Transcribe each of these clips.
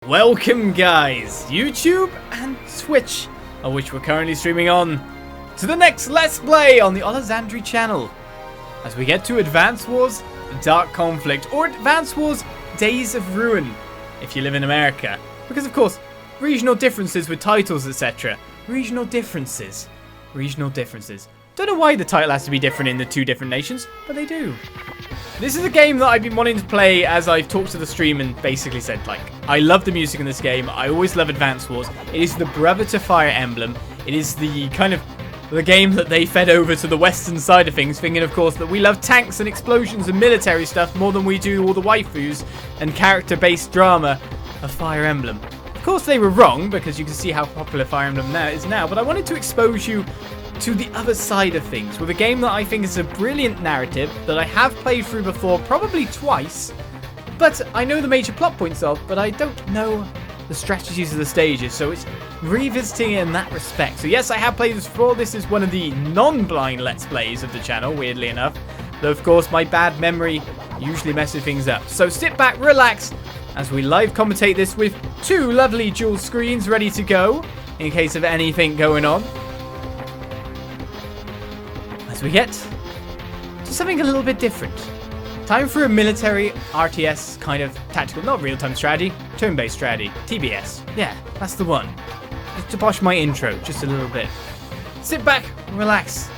Welcome guys, YouTube and Twitch, of which we're currently streaming on, to the next Let's Play on the Olizandri channel, as we get to Advance Wars Dark Conflict, or Advance Wars Days of Ruin, if you live in America. Because of course, regional differences with titles, etc. Regional differences. Don't know why the title has to be different in the two different nations, but they do. This is a game that I've been wanting to play as I've talked to the stream and basically said, like, I love the music in this game. I always love Advance Wars. It is the brother to Fire Emblem. It is the kind of the game that they fed over to the western side of things, thinking, of course, that we love tanks and explosions and military stuff more than we do all the waifus and character-based drama of Fire Emblem. Of course, they were wrong, because you can see how popular Fire Emblem is now, but I wanted to expose you to the other side of things with a game that I think is a brilliant narrative that I have played through before, probably twice, but I know the major plot points of, but I don't know the strategies of the stages, so it's revisiting it in that respect. So yes, I have played this before. This is one of the non-blind Let's Plays of the channel, weirdly enough, though of course my bad memory usually messes things up. So sit back, relax, as we live commentate this with two lovely dual screens ready to go, in case of anything going on. As we get to something a little bit different. Time for a military RTS kind of tactical, not real-time strategy, turn-based strategy, TBS. Yeah, that's the one. Just to bosh my intro just a little bit. Sit back, relax,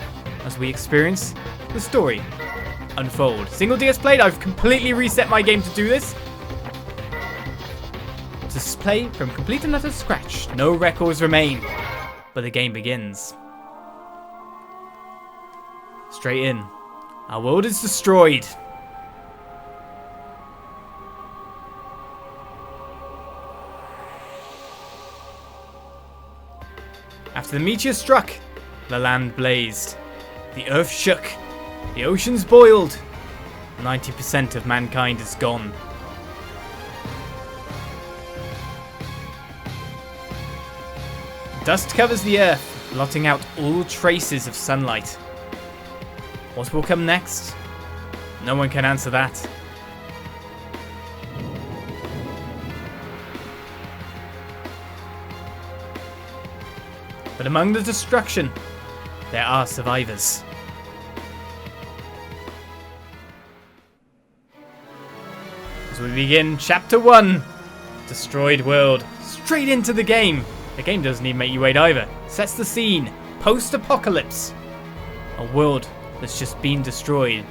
as we experience the story unfold. Single DS played, I've completely reset my game to do this. To play from complete and utter scratch. No records remain, but the game begins. Straight in. Our world is destroyed. After the meteor struck, the land blazed. The earth shook. The oceans boiled. 90% of mankind is gone. Dust covers the earth, blotting out all traces of sunlight. What will come next? No one can answer that. But among the destruction, there are survivors. As we begin Chapter 1, Destroyed World, straight into the game. The game doesn't even make you wait either. Sets the scene, post-apocalypse. A world that's just been destroyed.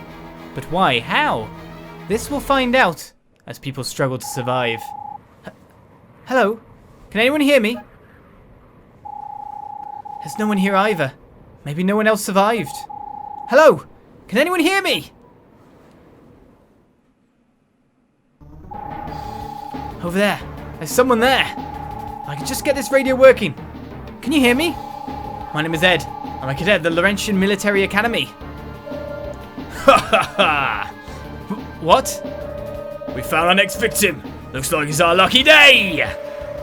But why? How? This we'll find out as people struggle to survive. Hello? Can anyone hear me? There's no one here either. Maybe no one else survived. Hello? Can anyone hear me? Over there. There's someone there. I can just get this radio working. Can you hear me? My name is Ed. I'm a cadet at the Laurentian Military Academy. Ha ha ha! What? We found our next victim. Looks like it's our lucky day.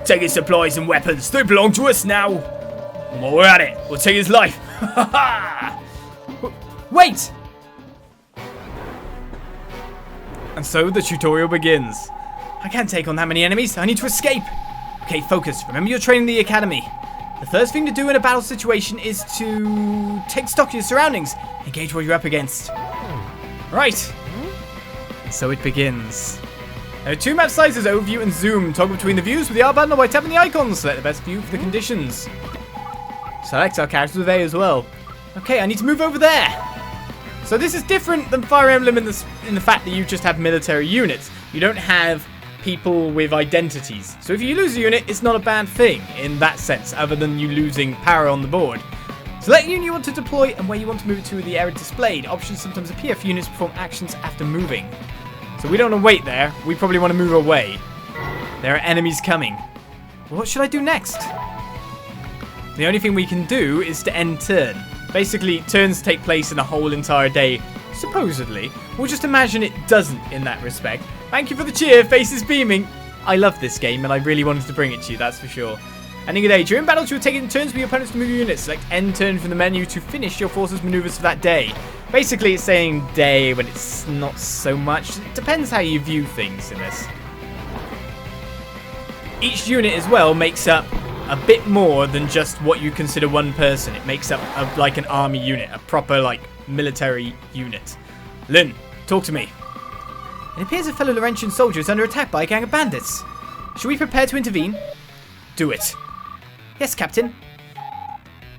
Take his supplies and weapons. They belong to us now. And while we're at it, we'll take his life. Ha ha! Wait! And so the tutorial begins. I can't take on that many enemies. I need to escape. Okay, focus. Remember your training in the academy. The first thing to do in a battle situation is to take stock of your surroundings. Engage what you're up against. Right. And so it begins. There are two map sizes, overview and zoom. Toggle between the views with the R button or by tapping the icons. Select the best view for the conditions. Select our characters with A as well. Okay, I need to move over there. So this is different than Fire Emblem in the fact that you just have military units. You don't have people with identities. So if you lose a unit, it's not a bad thing in that sense, other than you losing power on the board. Select the unit you want to deploy and where you want to move it to in the area displayed. Options sometimes appear for units to perform actions after moving. So we don't want to wait there. We probably want to move away. There are enemies coming. What should I do next? The only thing we can do is to end turn. Basically, turns take place in a whole entire day, supposedly. We'll just imagine it doesn't in that respect. Thank you for the cheer, faces beaming. I love this game and I really wanted to bring it to you, that's for sure. Ending a day. During battles, you'll take it in turns for your opponents to move your units. Select end turn from the menu to finish your forces maneuvers for that day. Basically, it's saying day when it's not so much. It depends how you view things in this. Each unit as well makes up a bit more than just what you consider one person. It makes up like an army unit, a proper like military unit. Lynn, talk to me. It appears a fellow Laurentian soldier is under attack by a gang of bandits. Should we prepare to intervene? Do it. Yes, Captain.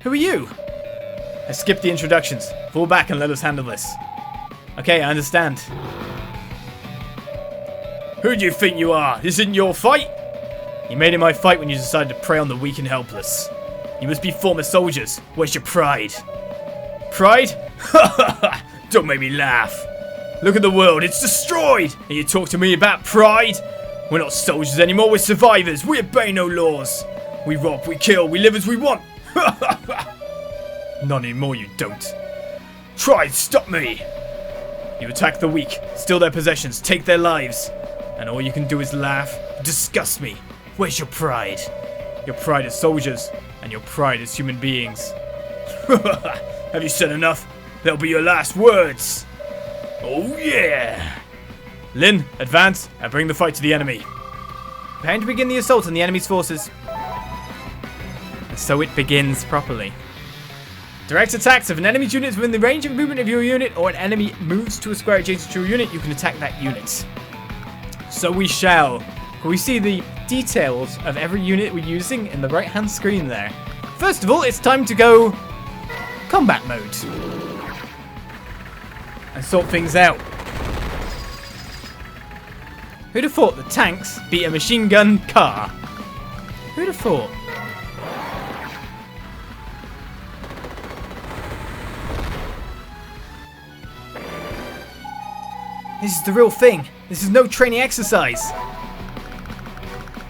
Who are you? I skipped the introductions. Fall back and let us handle this. Okay, I understand. Who do you think you are? This isn't your fight? You made it my fight when you decided to prey on the weak and helpless. You must be former soldiers. Where's your pride? Pride? Don't make me laugh. Look at the world, it's destroyed! And you talk to me about pride? We're not soldiers anymore, we're survivors. We obey no laws. We rob, we kill, we live as we want. Not anymore, you don't. Try and stop me. You attack the weak, steal their possessions, take their lives. And all you can do is laugh, disgust me. Where's your pride? Your pride as soldiers, and your pride as human beings. Have you said enough? They'll be your last words. Oh yeah! Lynn, advance and bring the fight to the enemy. Preparing to begin the assault on the enemy's forces. And so it begins properly. Direct attacks. If an enemy's unit is within the range of movement of your unit, or an enemy moves to a square adjacent to your unit, you can attack that unit. So we shall. We see the details of every unit we're using in the right hand screen there. First of all, it's time to go combat mode. And sort things out. Who'd have thought the tanks beat a machine gun car? Who'd have thought? This is the real thing. This is no training exercise.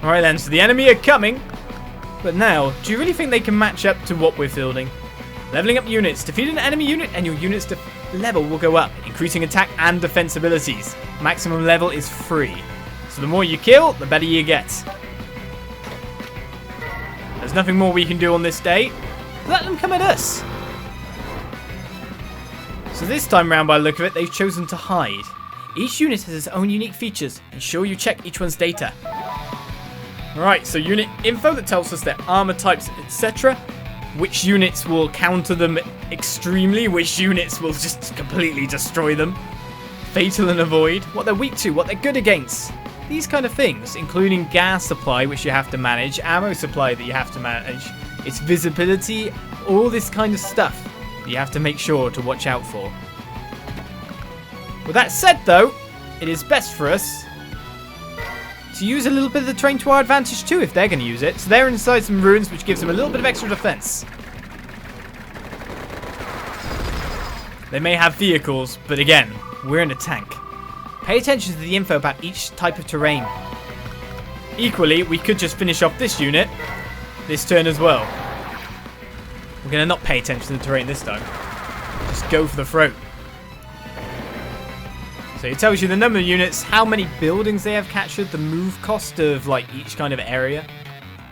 Alright then, so the enemy are coming. But now, do you really think they can match up to what we're fielding? Leveling up units. Defeat an enemy unit and your unit's level will go up, increasing attack and defense abilities. Maximum level is free. So the more you kill, the better you get. There's nothing more we can do on this day. Let them come at us. So this time round, by the look of it, they've chosen to hide. Each unit has its own unique features. Ensure you check each one's data. Alright, so unit info that tells us their armor types, etc. Which units will counter them extremely, which units will just completely destroy them. Fatal and avoid, what they're weak to, what they're good against. These kind of things, including gas supply, which you have to manage, ammo supply that you have to manage, its visibility, all this kind of stuff that you have to make sure to watch out for. With that said though, it is best for us to use a little bit of the terrain to our advantage too if they're going to use it. So they're inside some ruins, which gives them a little bit of extra defense. They may have vehicles, but again, we're in a tank. Pay attention to the info about each type of terrain. Equally, we could just finish off this unit this turn as well. We're going to not pay attention to the terrain this time. Just go for the throat. So it tells you the number of units, how many buildings they have captured, the move cost of like each kind of area.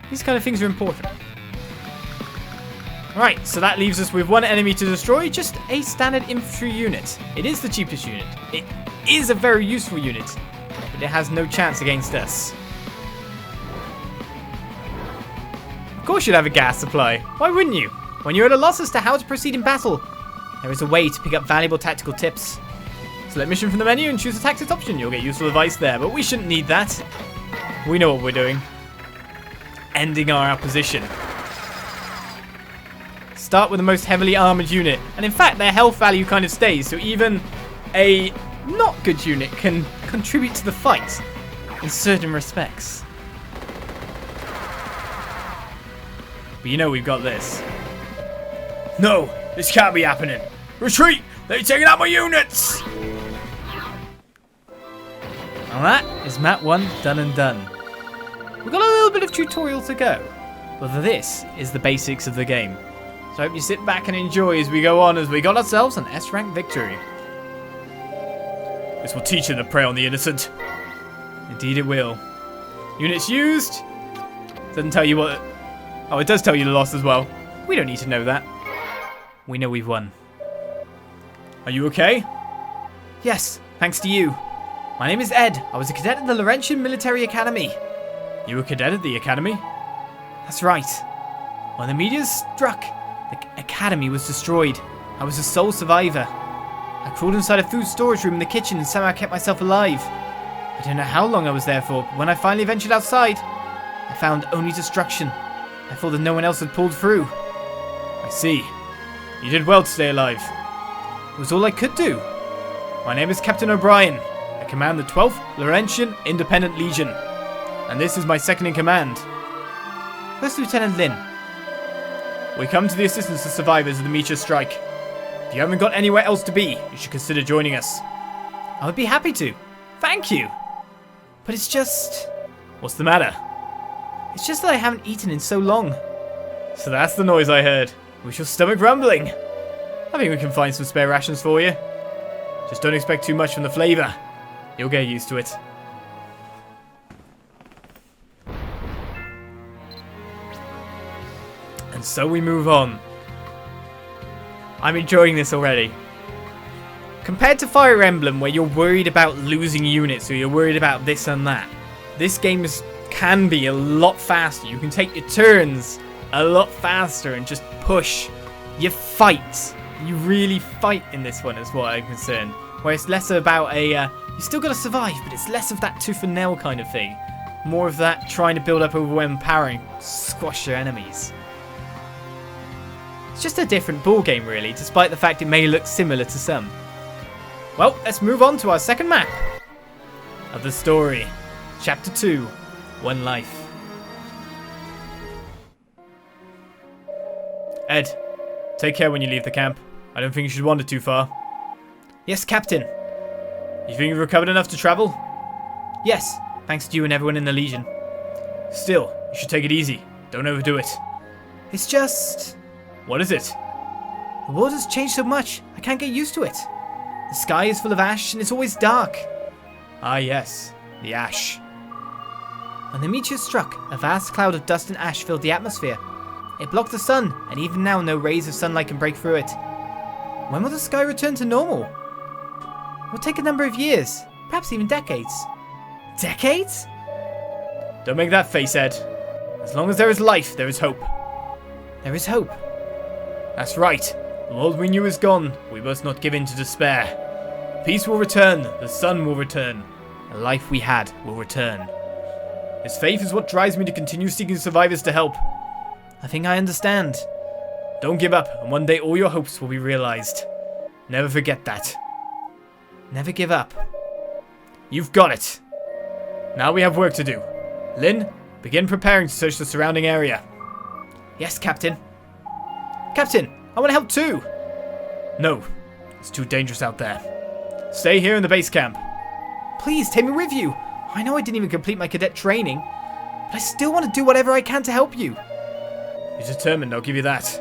These kind of things are important. Right, so that leaves us with one enemy to destroy, just a standard infantry unit. It is the cheapest unit. It is a very useful unit, but it has no chance against us. Of course you'd have a gas supply. Why wouldn't you? When you're at a loss as to how to proceed in battle, there is a way to pick up valuable tactical tips. Select mission from the menu and choose a tactics option. You'll get useful advice there, but we shouldn't need that. We know what we're doing. Ending our opposition. Start with the most heavily armoured unit. And in fact, their health value kind of stays, so even a not good unit can contribute to the fight in certain respects. But you know we've got this. No, this can't be happening. Retreat! They're taking out my units! And that is map 1 done and done. We've got a little bit of tutorial to go, but this is the basics of the game. So I hope you sit back and enjoy as we go on, as we got ourselves an S-rank victory. This will teach you to prey on the innocent. Indeed it will. Units used. Doesn't tell you what... Oh, it does tell you the loss as well. We don't need to know that. We know we've won. Are you okay? Yes, thanks to you. My name is Ed. I was a cadet at the Laurentian Military Academy. You were a cadet at the academy? That's right. When the meteor struck, the academy was destroyed. I was the sole survivor. I crawled inside a food storage room in the kitchen and somehow kept myself alive. I don't know how long I was there for, but when I finally ventured outside, I found only destruction. I thought that no one else had pulled through. I see. You did well to stay alive. It was all I could do. My name is Captain O'Brien. I command the 12th Laurentian Independent Legion. And this is my second in command. First Lieutenant Lin. We come to the assistance of survivors of the meteor strike. If you haven't got anywhere else to be, you should consider joining us. I would be happy to. Thank you. But it's just... What's the matter? It's just that I haven't eaten in so long. So that's the noise I heard. Was your stomach rumbling? I think we can find some spare rations for you. Just don't expect too much from the flavour. You'll get used to it. And so we move on. I'm enjoying this already. Compared to Fire Emblem, where you're worried about losing units or you're worried about this and that, this game can be a lot faster. You can take your turns a lot faster and just push. You fight. You really fight in this one, is what I'm concerned. Where it's less about you still got to survive, but it's less of that tooth and nail kind of thing. More of that trying to build up overwhelming power and squash your enemies. It's just a different ball game, really, despite the fact it may look similar to some. Well, let's move on to our second map of the story. Chapter 2, One Life. Ed, take care when you leave the camp. I don't think you should wander too far. Yes, Captain. You think you've recovered enough to travel? Yes, thanks to you and everyone in the Legion. Still, you should take it easy. Don't overdo it. It's just... What is it? The world has changed so much, I can't get used to it. The sky is full of ash and it's always dark. Ah yes, the ash. When the meteor struck, a vast cloud of dust and ash filled the atmosphere. It blocked the sun, and even now no rays of sunlight can break through it. When will the sky return to normal? It will take a number of years, perhaps even decades. Decades? Don't make that face, Ed. As long as there is life, there is hope. There is hope. That's right. The world we knew is gone. We must not give in to despair. Peace will return. The sun will return. The life we had will return. This faith is what drives me to continue seeking survivors to help. I think I understand. Don't give up, and one day all your hopes will be realized. Never forget that. Never give up. You've got it. Now we have work to do. Lin, begin preparing to search the surrounding area. Yes, Captain. Captain, I want to help too. No, it's too dangerous out there. Stay here in the base camp. Please, take me with you. I know I didn't even complete my cadet training, but I still want to do whatever I can to help you. You're determined, I'll give you that.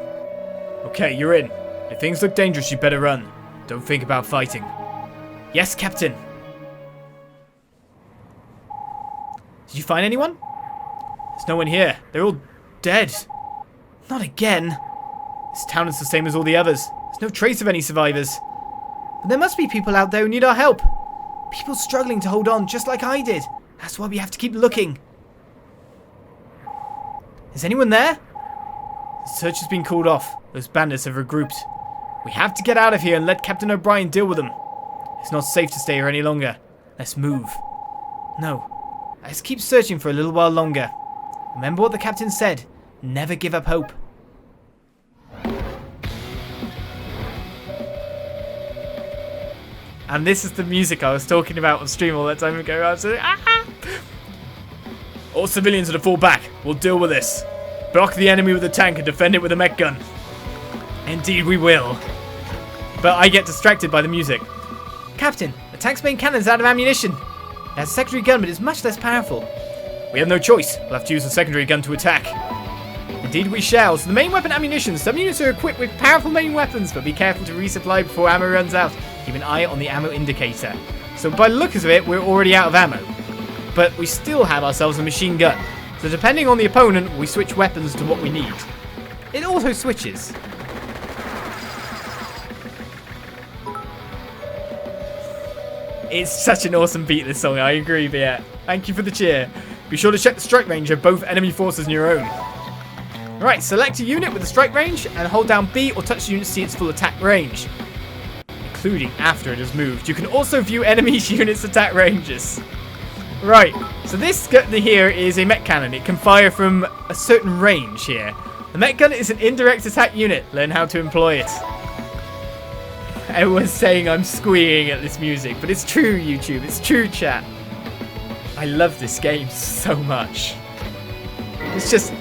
Okay, you're in. If things look dangerous, you better run. Don't think about fighting. Yes, Captain. Did you find anyone? There's no one here. They're all dead. Not again. This town is the same as all the others. There's no trace of any survivors. But there must be people out there who need our help. People struggling to hold on just like I did. That's why we have to keep looking. Is anyone there? The search has been called off. Those bandits have regrouped. We have to get out of here and let Captain O'Brien deal with them. It's not safe to stay here any longer. Let's move. No. Let's keep searching for a little while longer. Remember what the captain said. Never give up hope. And this is the music I was talking about on stream all that time ago. I was like, ah! All civilians are to fall back. We'll deal with this. Block the enemy with a tank and defend it with a mech gun. Indeed we will. But I get distracted by the music. Captain, the tank's main cannon's out of ammunition. It has a secondary gun, but it's much less powerful. We have no choice. We'll have to use the secondary gun to attack. Indeed we shall. So the main weapon ammunition. Some units are equipped with powerful main weapons, but be careful to resupply before ammo runs out. Keep an eye on the ammo indicator. So by the look of it, we're already out of ammo. But we still have ourselves a machine gun. So depending on the opponent, we switch weapons to what we need. It auto switches. It's such an awesome beat, this song, I agree, but yeah. Thank you for the cheer. Be sure to check the strike range of both enemy forces and your own. Right, select a unit with a strike range and hold down B or touch the unit to see its full attack range, including after it has moved. You can also view enemy units' attack ranges. Right, so this gun here is a mech cannon. It can fire from a certain range here. The mech gun is an indirect attack unit. Learn how to employ it. Everyone's saying I'm squeeing at this music, but it's true, YouTube. It's true, chat. I love this game so much. It's just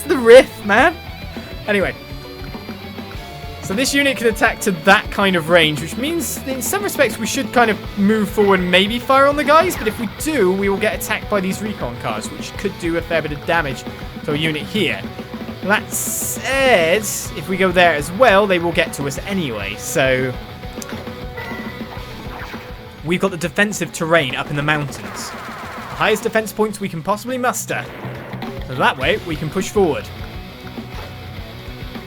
the riff, man. Anyway. So this unit can attack to that kind of range, which means in some respects we should kind of move forward and maybe fire on the guys, but if we do, we will get attacked by these recon cars, which could do a fair bit of damage to a unit here. That said, if we go there as well, they will get to us anyway, so we've got the defensive terrain up in the mountains. The highest defense points we can possibly muster. So that way, we can push forward.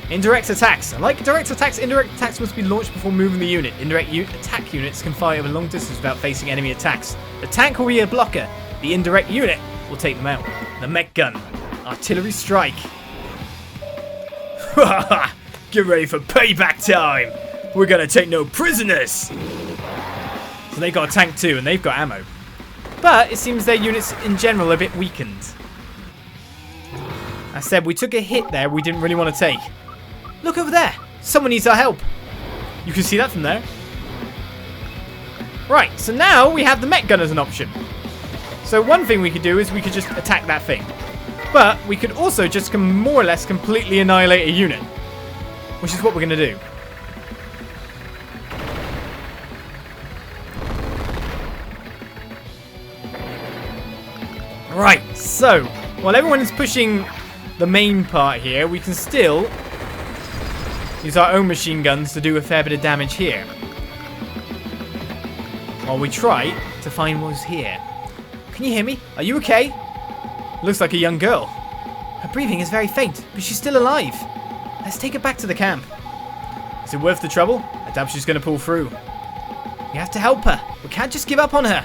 Indirect attacks. Unlike direct attacks, indirect attacks must be launched before moving the unit. Indirect attack units can fire over long distance without facing enemy attacks. The tank will be a blocker. The indirect unit will take them out. The mech gun. Artillery strike. Get ready for payback time. We're going to take no prisoners. So they got a tank too, and they've got ammo. But it seems their units in general are a bit weakened. I said we took a hit there we didn't really want to take. Look over there. Someone needs our help. You can see that from there. Right, so now we have the mech gun as an option. So one thing we could do is we could just attack that thing. But we could also just more or less completely annihilate a unit. Which is what we're going to do. Right, so while everyone is pushing the main part here, we can still use our own machine guns to do a fair bit of damage here. While we try to find what's here. Can you hear me? Are you okay? Looks like a young girl. Her breathing is very faint, but she's still alive. Let's take her back to the camp. Is it worth the trouble? I doubt she's going to pull through. We have to help her. We can't just give up on her.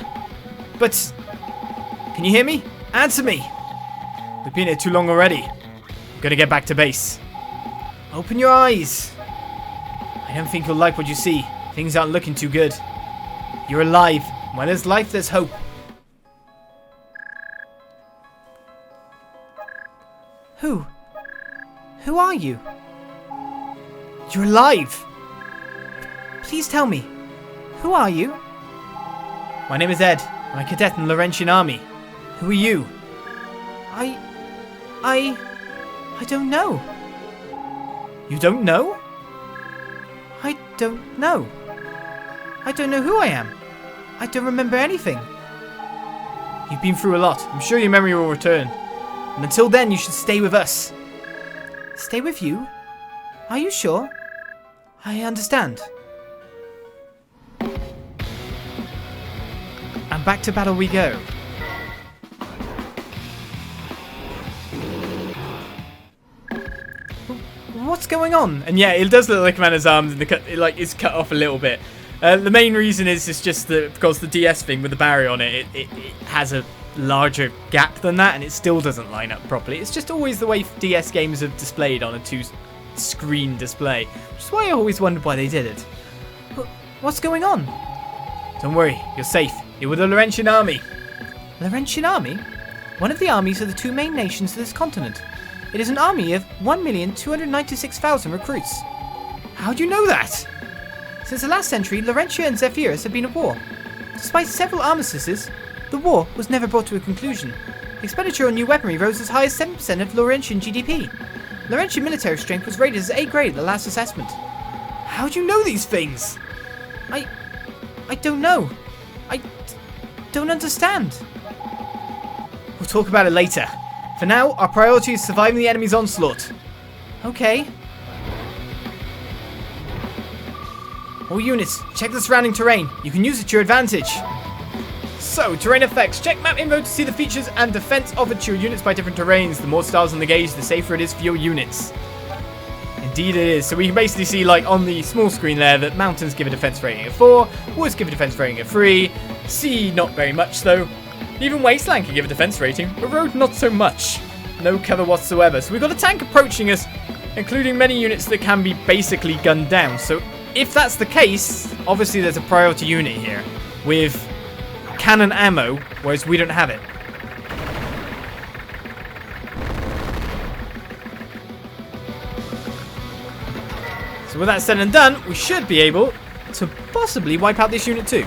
But can you hear me? Answer me. We've been here too long already. I'm going to get back to base. Open your eyes. I don't think you'll like what you see. Things aren't looking too good. You're alive. When there's life, there's hope. Who? Who are you? You're alive. Please tell me. Who are you? My name is Ed. I'm a cadet in the Laurentian army. Who are you? I don't know. You don't know? I don't know. I don't know who I am. I don't remember anything. You've been through a lot. I'm sure your memory will return. And until then, you should stay with us. Stay with you? Are you sure? I understand. And back to battle we go. What's going on? And yeah, it does look like Commander's arms, and it's cut off a little bit. The main reason is it's just that because the DS thing with the barrier on it, it has a larger gap than that, and it still doesn't line up properly. It's just always the way DS games are displayed on a two-screen display, which is why I always wondered why they did it. What's going on? Don't worry, you're safe. You're with the Laurentian army. Laurentian army? One of the armies of the two main nations of this continent. It is an army of 1,296,000 recruits. How do you know that? Since the last century, Laurentia and Saviours have been at war. Despite several armistices, the war was never brought to a conclusion. Expenditure on new weaponry rose as high as 7% of Laurentian GDP. Laurentian military strength was rated as A grade at the last assessment. How do you know these things? I don't know. I don't understand. We'll talk about it later. For now, our priority is surviving the enemy's onslaught. Okay. All units, check the surrounding terrain. You can use it to your advantage. So, terrain effects. Check map info to see the features and defense offered to your units by different terrains. The more stars on the gauge, the safer it is for your units. Indeed it is. So we can basically see, like, on the small screen there, that mountains give a defense rating of 4, woods give a defense rating of 3, sea not very much though, Even Wasteland can give a defense rating, but Road not so much. No cover whatsoever. So we've got a tank approaching us, including many units that can be basically gunned down. So if that's the case, obviously there's a priority unit here with cannon ammo, whereas we don't have it. So with that said and done, we should be able to possibly wipe out this unit too.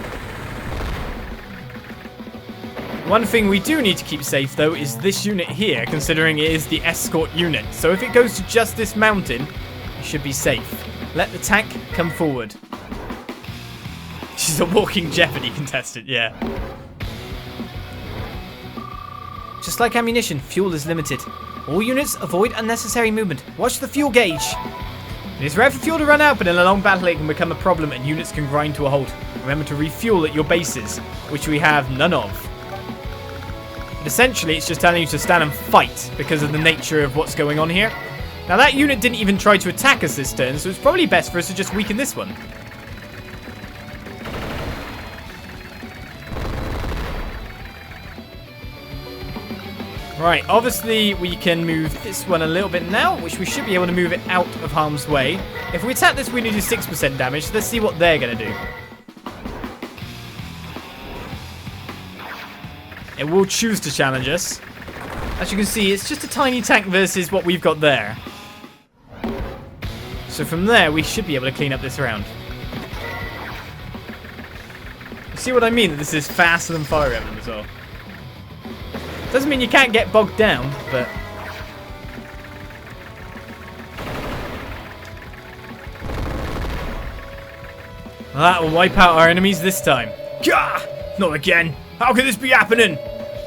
One thing we do need to keep safe though is this unit here, considering it is the escort unit. So if it goes to just this mountain, it should be safe. Let the tank come forward. She's a walking Jeopardy contestant, yeah. Just like ammunition, fuel is limited. All units avoid unnecessary movement. Watch the fuel gauge. It is rare for fuel to run out, but in a long battle it can become a problem and units can grind to a halt. Remember to refuel at your bases, which we have none of. But essentially, it's just telling you to stand and fight because of the nature of what's going on here. Now, that unit didn't even try to attack us this turn, so it's probably best for us to just weaken this one. Right, obviously we can move this one a little bit now, which we should be able to move it out of harm's way. If we attack this, we need to do 6% damage. Let's see what they're going to do. It will choose to challenge us. As you can see, it's just a tiny tank versus what we've got there. So from there, we should be able to clean up this round. You see what I mean? That this is faster than Fire Emblem as well. Doesn't mean you can't get bogged down, but... that will wipe out our enemies this time. Gah! Not again! How could this be happening?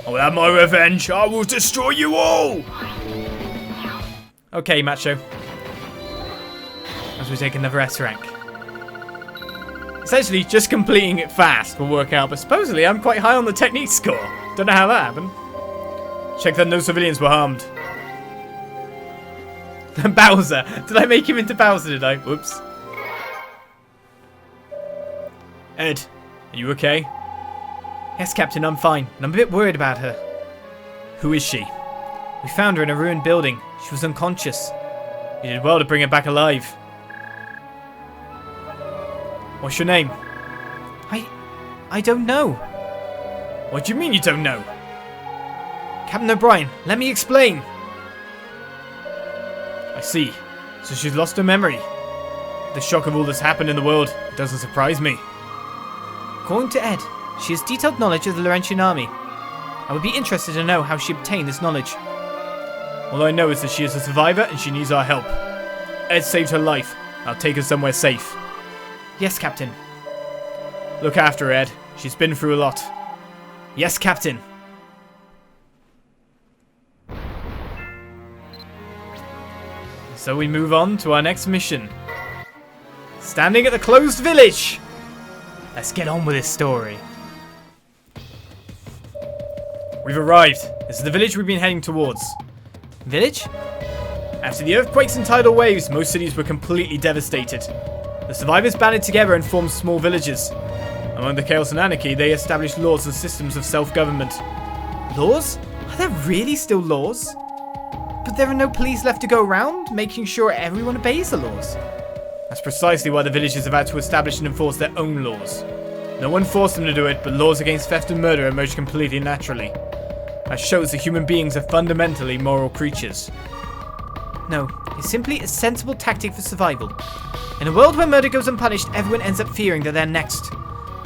I will have my revenge. I will destroy you all! Okay, Macho. As we take another S rank. Essentially, just completing it fast will work out, but supposedly I'm quite high on the technique score. Don't know how that happened. Check that no civilians were harmed. Bowser. Did I make him into Bowser, did I? Whoops. Ed, are you okay? Yes, Captain, I'm fine, and I'm a bit worried about her. Who is she? We found her in a ruined building. She was unconscious. You did well to bring her back alive. What's your name? I don't know. What do you mean you don't know? Captain O'Brien, let me explain. I see. So she's lost her memory. The shock of all that's happened in the world doesn't surprise me. According to Ed, she has detailed knowledge of the Laurentian army. I would be interested to know how she obtained this knowledge. All I know is that she is a survivor and she needs our help. Ed saved her life. I'll take her somewhere safe. Yes, Captain. Look after her, Ed. She's been through a lot. Yes, Captain. So we move on to our next mission. Standing at the closed village. Let's get on with this story. We've arrived. This is the village we've been heading towards. Village? After the earthquakes and tidal waves, most cities were completely devastated. The survivors banded together and formed small villages. Among the chaos and anarchy, they established laws and systems of self-government. Laws? Are there really still laws? But there are no police left to go around, making sure everyone obeys the laws. That's precisely why the villagers have had to establish and enforce their own laws. No one forced them to do it, but laws against theft and murder emerged completely naturally. That shows that human beings are fundamentally moral creatures. No, it's simply a sensible tactic for survival. In a world where murder goes unpunished, everyone ends up fearing that they're next.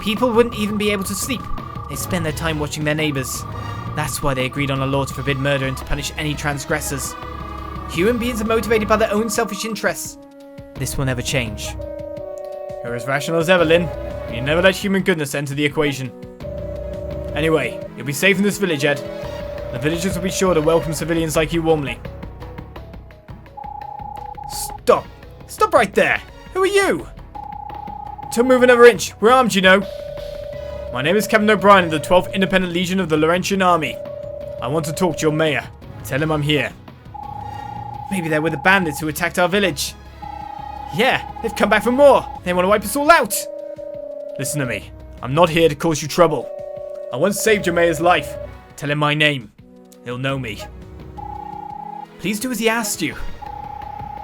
People wouldn't even be able to sleep. They spend their time watching their neighbours. That's why they agreed on a law to forbid murder and to punish any transgressors. Human beings are motivated by their own selfish interests. This will never change. You're as rational as ever, Lynn. You never let human goodness enter the equation. Anyway, you'll be safe in this village, Ed. The villagers will be sure to welcome civilians like you warmly. Stop! Stop right there! Who are you? Don't move another inch. We're armed, you know. My name is Captain O'Brien of the 12th Independent Legion of the Laurentian Army. I want to talk to your mayor. Tell him I'm here. Maybe they're with the bandits who attacked our village. Yeah, they've come back for more. They want to wipe us all out. Listen to me. I'm not here to cause you trouble. I once saved your mayor's life. Tell him my name. He'll know me. Please do as he asked you.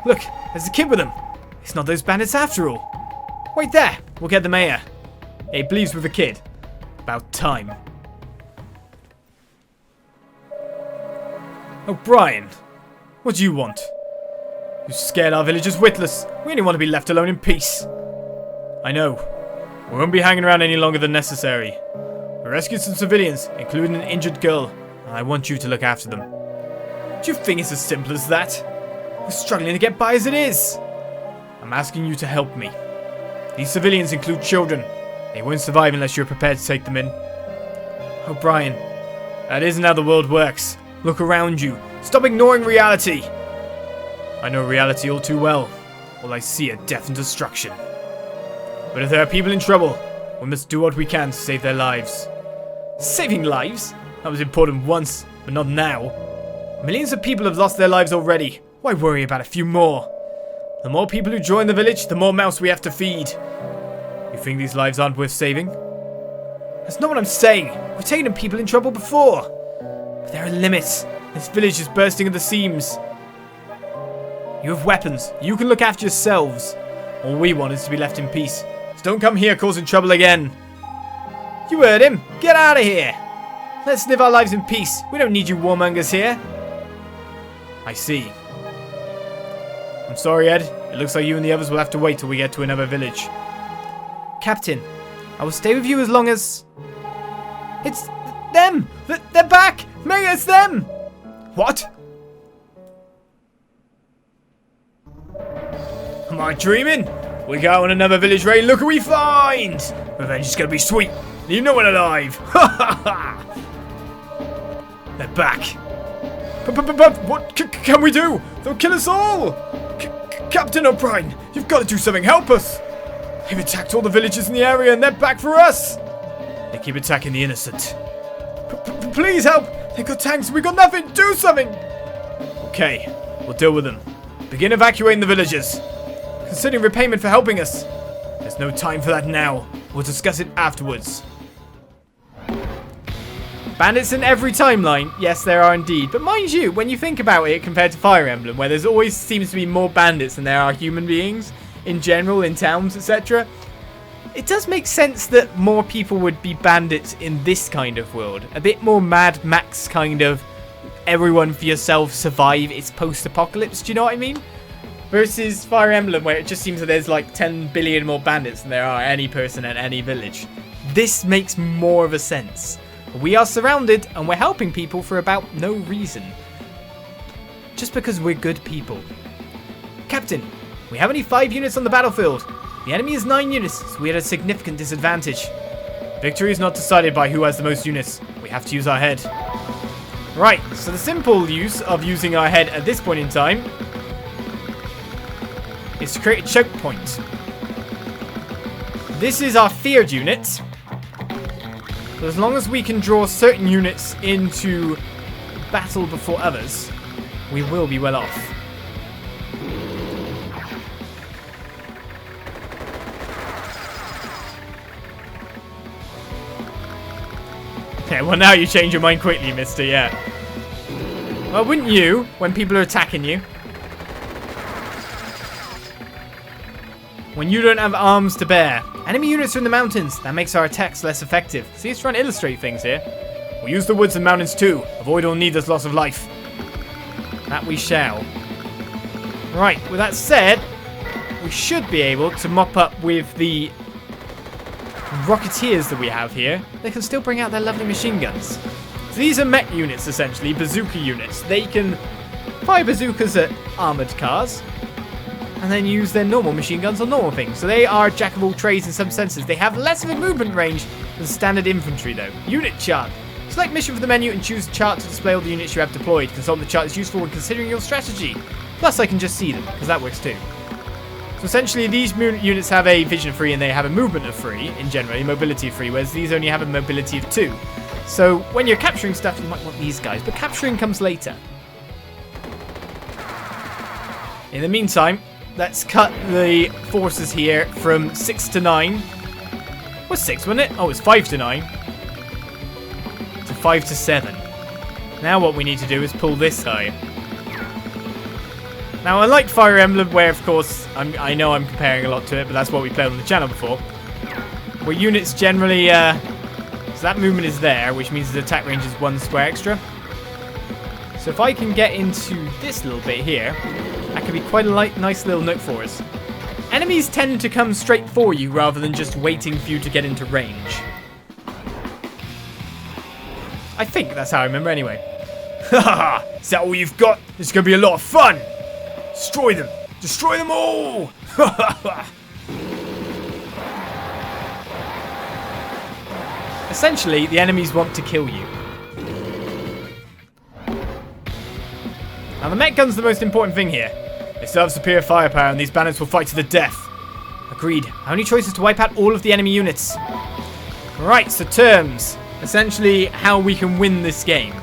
Look, there's a kid with him. It's not those bandits after all. Wait there. We'll get the mayor. He believes with a kid. About time. Oh, Brian. What do you want? You scared our villagers witless. We only want to be left alone in peace. I know. We won't be hanging around any longer than necessary. We rescued some civilians, including an injured girl, and I want you to look after them. Do you think it's as simple as that? We're struggling to get by as it is. I'm asking you to help me. These civilians include children. They won't survive unless you're prepared to take them in. Oh, Brian. That isn't how the world works. Look around you. Stop ignoring reality. I know reality all too well. All I see are death and destruction. But if there are people in trouble, we must do what we can to save their lives. Saving lives? That was important once, but not now. Millions of people have lost their lives already. Why worry about a few more? The more people who join the village, the more mouths we have to feed. You think these lives aren't worth saving? That's not what I'm saying. We've taken people in trouble before. But there are limits. This village is bursting at the seams. You have weapons. You can look after yourselves. All we want is to be left in peace. So don't come here causing trouble again. You heard him. Get out of here. Let's live our lives in peace. We don't need you warmongers here. I see. I'm sorry, Ed. It looks like you and the others will have to wait till we get to another village. Captain, I will stay with you as long as... It's them! They're back! Mayor, it's them! What? Am I dreaming? We go on another village raid. Look who we find! Revenge is gonna be sweet. Leave no one alive. Ha ha ha! They're back. But what can we do? They'll kill us all! Captain O'Brien, you've got to do something. Help us! They've attacked all the villages in the area and they're back for us! They keep attacking the innocent. Please help! They've got tanks and we've got nothing! Do something! Okay, we'll deal with them. Begin evacuating the villages. Considering repayment for helping us. There's no time for that now. We'll discuss it afterwards. Bandits in every timeline? Yes, there are indeed. But mind you, when you think about it compared to Fire Emblem, where there's always seems to be more bandits than there are human beings, in general, in towns, etc., it does make sense that more people would be bandits in this kind of world. A bit more Mad Max kind of, everyone for yourself, survive, it's post-apocalypse, do you know what I mean? Versus Fire Emblem, where it just seems that there's like 10 billion more bandits than there are any person at any village. This makes more of a sense. We are surrounded and we're helping people for about no reason. Just because we're good people. Captain, we have only 5 units on the battlefield. The enemy is 9 units, so we are at a significant disadvantage. Victory is not decided by who has the most units. We have to use our head. Right, so the simple use of using our head at this point in time is to create a choke point. This is our feared unit. So as long as we can draw certain units into battle before others, we will be well off. Yeah, well now you change your mind quickly, mister, yeah. Well, wouldn't you, when people are attacking you? When you don't have arms to bear. Enemy units are in the mountains. That makes our attacks less effective. See, it's trying to illustrate things here. We'll use the woods and mountains too. Avoid all needless loss of life. That we shall. Right, with that said, we should be able to mop up with the Rocketeers that we have here. They can still bring out their lovely machine guns. So these are mech units, essentially. Bazooka units. They can fire bazookas at armoured cars. And then use their normal machine guns on normal things. So they are jack of all trades in some senses. They have less of a movement range than standard infantry though. Unit chart. Select mission from the menu and choose chart to display all the units you have deployed. Consult the chart is useful when considering your strategy. Plus I can just see them, because that works too. So essentially these units have a vision of 3 and they have a movement of 3 in general, a mobility of 3, whereas these only have a mobility of 2. So when you're capturing stuff you might want these guys, but capturing comes later. In the meantime, let's cut the forces here from 6 to 9. What's 6, wasn't it? Oh, it's 5 to 9. To 5 to 7. Now what we need to do is pull this guy. Now, unlike Fire Emblem, where of course, I know I'm comparing a lot to it, but that's what we played on the channel before, where units generally, so that movement is there, which means the attack range is 1 square extra. So if I can get into this little bit here, that could be quite a nice little nook for us. Enemies tend to come straight for you rather than just waiting for you to get into range. I think that's how I remember anyway. Haha! Is that all you've got? It's gonna be a lot of fun! Destroy them! Destroy them all! Essentially, the enemies want to kill you. Now, the mech gun's the most important thing here. They still have superior firepower, and these bandits will fight to the death. Agreed. Our only choice is to wipe out all of the enemy units. Right, so terms. Essentially, how we can win this game.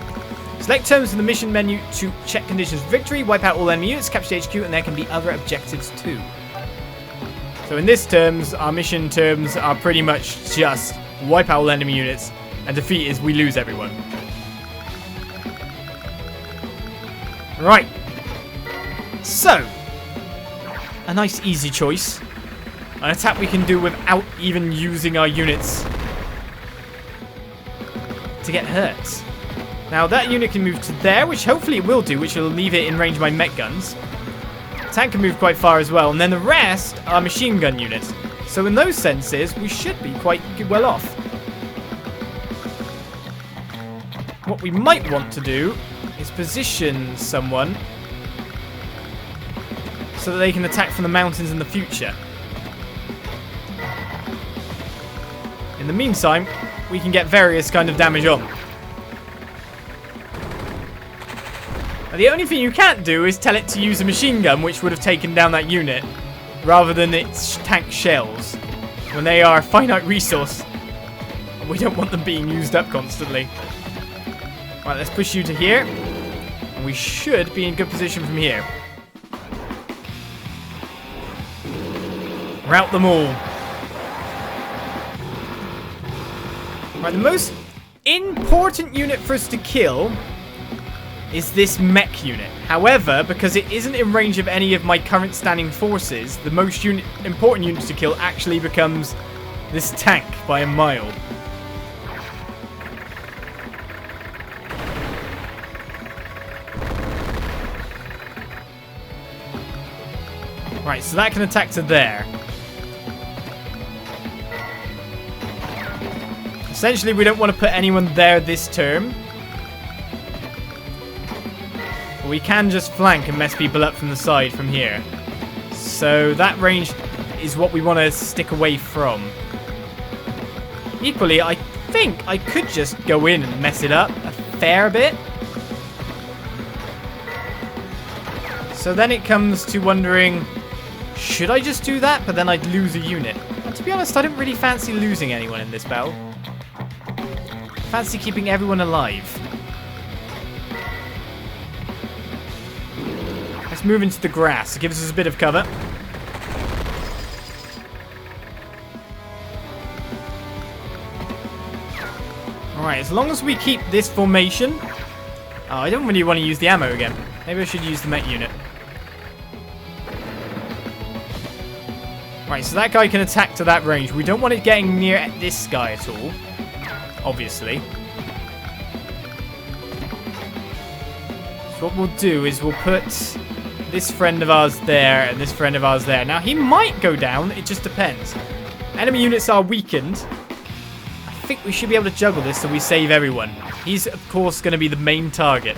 Select terms in the mission menu to check conditions of victory, wipe out all enemy units, capture the HQ, and there can be other objectives too. So in this terms, our mission terms are pretty much just wipe out all enemy units, and defeat is we lose everyone. Right. So, a nice easy choice. An attack we can do without even using our units to get hurt. Now that unit can move to there, which hopefully it will do, which will leave it in range of my mech guns. Tank can move quite far as well, and then the rest are machine gun units. So in those senses, we should be quite well off. What we might want to do is position someone so that they can attack from the mountains in the future. In the meantime, we can get various kind of damage on. Now, the only thing you can't do is tell it to use a machine gun, which would have taken down that unit, rather than its tank shells, when they are a finite resource, and we don't want them being used up constantly. Right, let's push you to here, and we should be in good position from here. Rout them all. Right, the most important unit for us to kill is this mech unit. However, because it isn't in range of any of my current standing forces, the most important unit to kill actually becomes this tank by a mile. Right, so that can attack to there. Essentially, we don't want to put anyone there this turn. But we can just flank and mess people up from the side from here. So that range is what we want to stick away from. Equally, I think I could just go in and mess it up a fair bit. So then it comes to wondering, should I just do that? But then I'd lose a unit. And to be honest, I don't really fancy losing anyone in this battle. Fancy keeping everyone alive. Let's move into the grass. It gives us a bit of cover. Alright, as long as we keep this formation. Oh, I don't really want to use the ammo again. Maybe I should use the mech unit. Right, so that guy can attack to that range. We don't want it getting near this guy at all. Obviously. So what we'll do is we'll put this friend of ours there and this friend of ours there. Now, he might go down. It just depends. Enemy units are weakened. I think we should be able to juggle this so we save everyone. He's, of course, going to be the main target.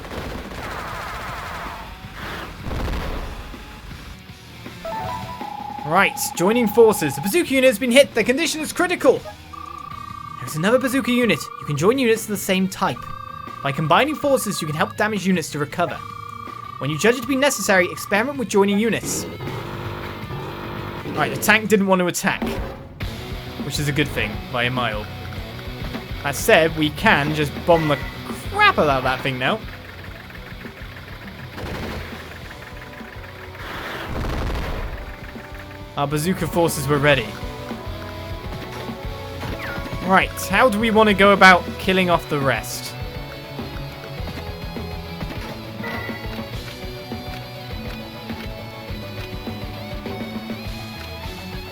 Right, joining forces. The bazooka unit has been hit. The condition is critical. There's another bazooka unit. You can join units of the same type. By combining forces, you can help damaged units to recover. When you judge it to be necessary, experiment with joining units. Right, the tank didn't want to attack, which is a good thing by a mile. That said, we can just bomb the crap out of that thing now. Our bazooka forces were ready. Right, how do we want to go about killing off the rest?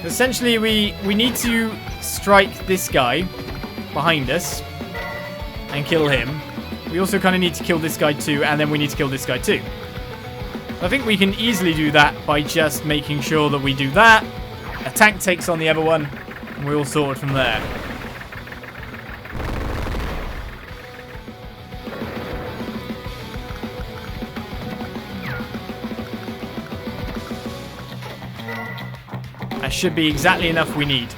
Essentially, we need to strike this guy behind us and kill him. We also kind of need to kill this guy too, and then we need to kill this guy too. I think we can easily do that by just making sure that we do that. A tank takes on the other one, and we all sort it from there. That should be exactly enough we need.